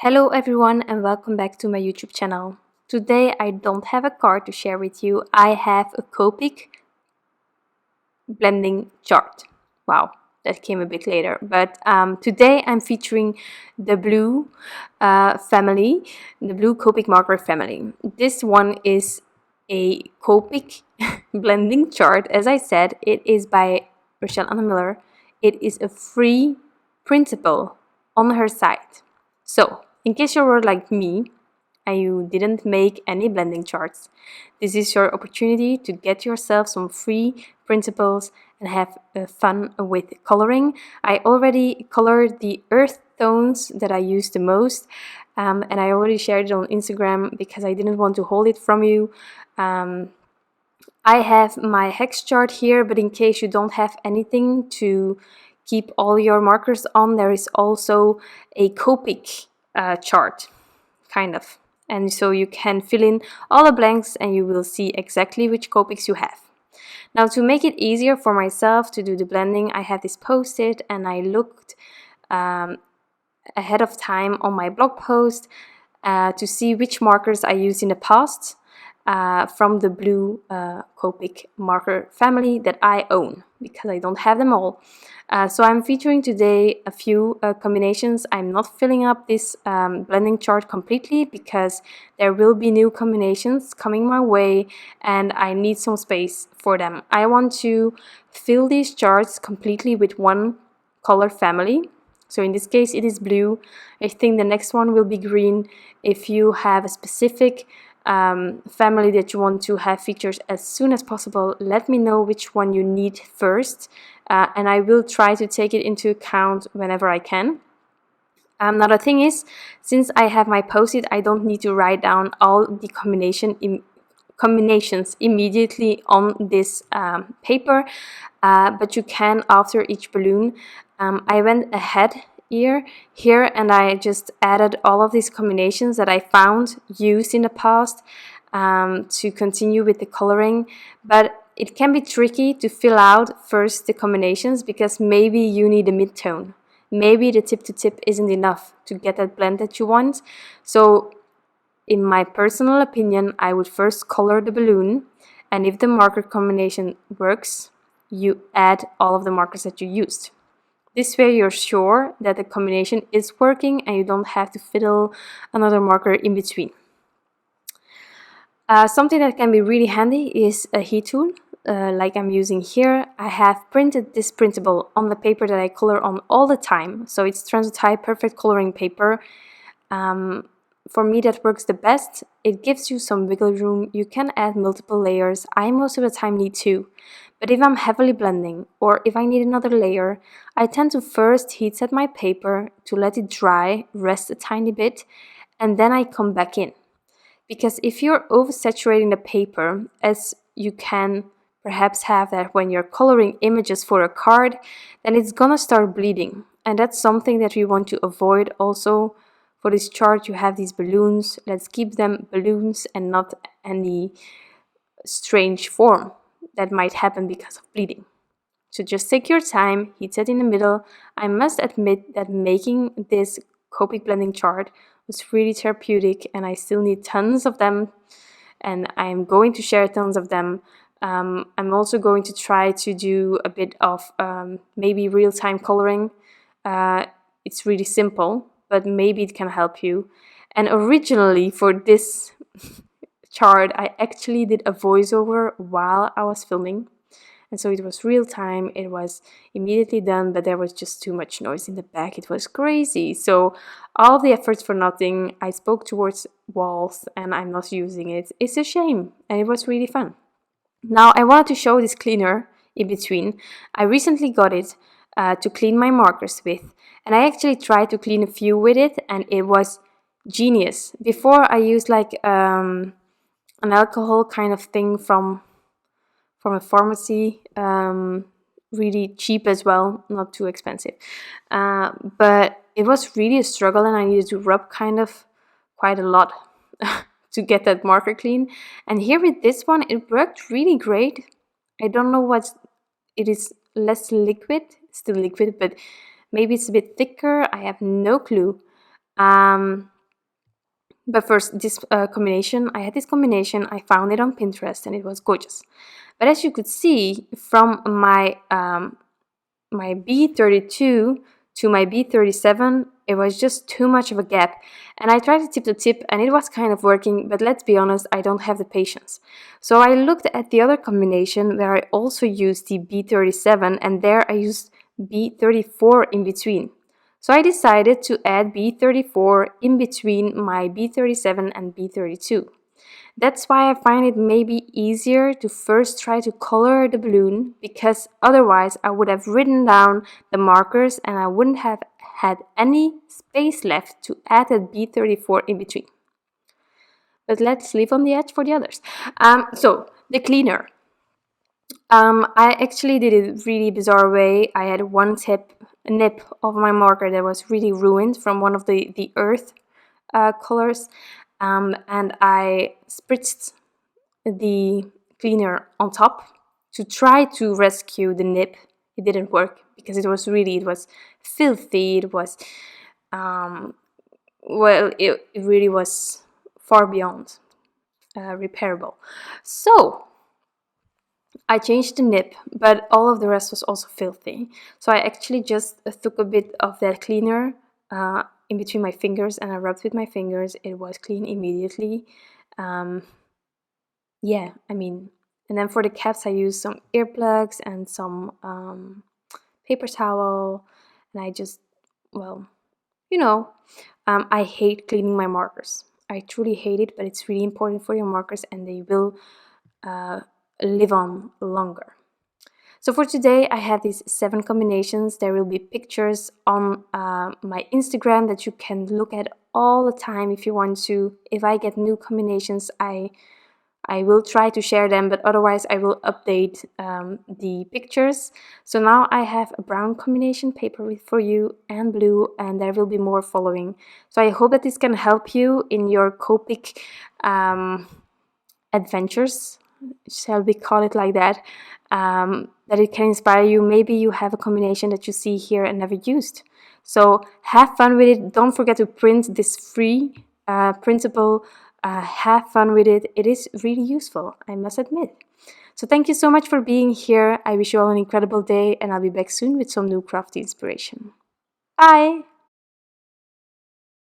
Hello everyone and welcome back to my YouTube channel. Today I don't have a card to share with you. I have a Copic blending chart. Wow, that came a bit later. But today I'm featuring the blue family, the blue Copic marker family. This one is a Copic blending chart. As I said, it is by Rochelle Anna Miller. It is a free printable on her site. So, in case you were like me and you didn't make any blending charts, this is your opportunity to get yourself some free printables and have fun with coloring. I already colored the earth tones that I use the most, and I already shared it on Instagram because I didn't want to hold it from you. I have my hex chart here, but in case you don't have anything to keep all your markers on, there is also a Copic chart, kind of. And so you can fill in all the blanks and you will see exactly which Copics you have. Now, to make it easier for myself to do the blending, I have this post-it and I looked ahead of time on my blog post to see which markers I used in the past from the blue Copic marker family that I own, because I don't have them all. So I'm featuring today a few combinations. I'm not filling up this blending chart completely because there will be new combinations coming my way and I need some space for them. I want to fill these charts completely with one color family. So in this case it is blue. I think the next one will be green. If you have a specific family that you want to have features as soon as possible, let me know which one you need first, and I will try to take it into account whenever I can. Now the thing is, since I have my post-it, I don't need to write down all the combinations immediately on this paper, but you can after each balloon. I went ahead here and I just added all of these combinations that I found used in the past to continue with the coloring. But it can be tricky to fill out first the combinations because maybe you need a mid-tone. Maybe the tip to tip isn't enough to get that blend that you want. So in my personal opinion, I would first color the balloon, and if the marker combination works, you add all of the markers that you used. This way you're sure that the combination is working and you don't have to fiddle another marker in between. Something that can be really handy is a heat tool, like I'm using here. I have printed this printable on the paper that I color on all the time, so it's Translutai Perfect Coloring Paper. For me that works the best. It gives you some wiggle room. You can add multiple layers. I most of the time need two. But if I'm heavily blending or if I need another layer, I tend to first heat set my paper to let it dry, rest a tiny bit, and then I come back in. Because if you're oversaturating the paper, as you can perhaps have that when you're coloring images for a card, then it's gonna start bleeding. And that's something that we want to avoid also. For this chart you have these balloons. Let's keep them balloons and not any strange form that might happen because of bleeding. So just take your time, heat set in the middle. I must admit that making this Copic blending chart was really therapeutic and I still need tons of them, and I'm going to share tons of them. I'm also going to try to do a bit of maybe real-time coloring. It's really simple, but maybe it can help you. And originally for this chart, I actually did a voiceover while I was filming. And so it was real time, it was immediately done, but there was just too much noise in the back. It was crazy. So all the efforts for nothing. I spoke towards walls and I'm not using it. It's a shame, and it was really fun. Now I wanted to show this cleaner in between. I recently got it to clean my markers with, and I actually tried to clean a few with it and it was genius. Before I used like an alcohol kind of thing from a pharmacy, really cheap as well, not too expensive, but it was really a struggle and I needed to rub kind of quite a lot to get that marker clean. And here with this one it worked really great. I don't know what it is, less liquid, still liquid, but maybe it's a bit thicker. I have no clue. Um, but first, this combination, I had this combination, I found it on Pinterest and it was gorgeous. But as you could see from my B32 to my B37, it was just too much of a gap. And I tried to tip the tip and it was kind of working, but let's be honest, I don't have the patience. So I looked at the other combination where I also used the B37 and there I used B34 in between. So I decided to add B34 in between my B37 and B32. That's why I find it maybe easier to first try to color the balloon, because otherwise I would have written down the markers and I wouldn't have had any space left to add a B34 in between. But let's leave on the edge for the others. So the cleaner. I actually did it a really bizarre way. I had one nip of my marker that was really ruined from one of the earth colors, and I spritzed the cleaner on top to try to rescue the nip. It didn't work because it was filthy. It was it really was far beyond repairable. So I changed the nip, but all of the rest was also filthy. So I actually just took a bit of that cleaner in between my fingers and I rubbed with my fingers. It was clean immediately. Yeah, I mean, and then for the caps I used some earplugs and some paper towel, and I just, well, you know, I hate cleaning my markers. I truly hate it, but it's really important for your markers and they will live on longer. So for today, I have these 7 combinations. There will be pictures on my Instagram that you can look at all the time if you want to. If I get new combinations, I will try to share them, but otherwise I will update the pictures. So now I have a brown combination paper for you and blue, and there will be more following. So I hope that this can help you in your Copic adventures, shall we call it like that, that it can inspire you. Maybe you have a combination that you see here and never used. So have fun with it. Don't forget to print this free printable. Have fun with it. It is really useful, I must admit. So thank you so much for being here. I wish you all an incredible day and I'll be back soon with some new crafty inspiration. Bye!